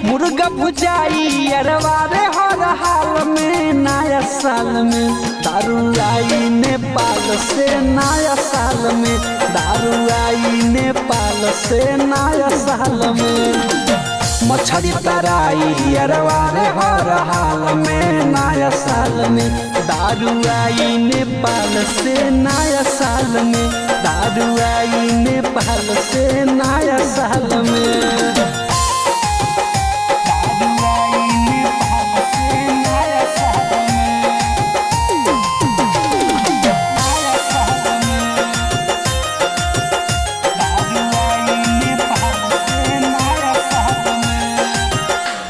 मुर्गा भुजाई अरवारे हर हाल में नया साल में दारू आई नेपाल से नया साल में दारू आई नेपाल से नया साल में मछली तराई अरवारे हर हाल में नया साल में दारू आई नेपाल से नया साल में दारू आई नेपाल से नया साल में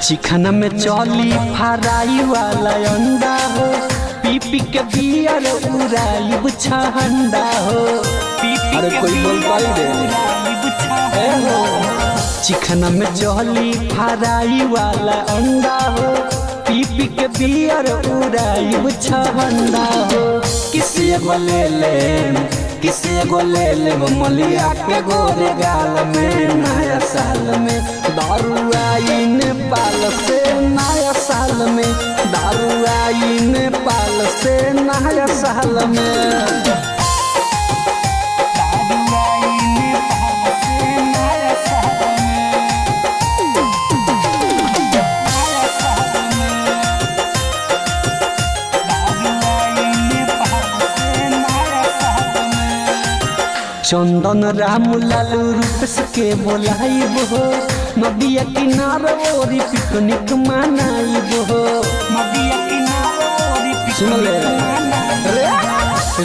चिकन में चौली फराई वाला अंडा हो पी पी के बियर उड़ाई बुछंडा हो अरे कोई बोल पाई रे हो चिकन में चौली फराई वाला अंडा हो पी पी के बियर उड़ाई बुछंडा हो किसी को ले ले मलिया के गोरे गाल में नया साल में दारू आई नेपाल से नया साल में दारू आई नेपाल से नया साल में चंदन राम लालू रूपेश के बोलाइब हो नदिया किनारे ओरी पिकनिक मनाइब हो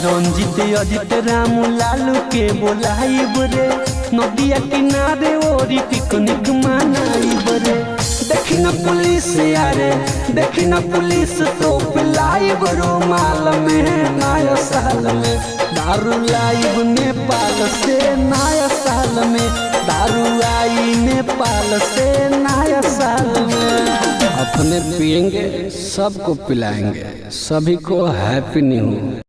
रंजित अजित राम लालू के बोलाइब रे नदिया किनारे ओरी पिकनिक मनाइब रे देखी न पुलिस तो पिलाइब रुमाल में नया साल में दारू लाइब नेपाल से नया साल में दारू आई नेपाल से नया साल में अपने पिएंगे सबको पिलाएंगे सभी को हैप्पी न्यू ईयर।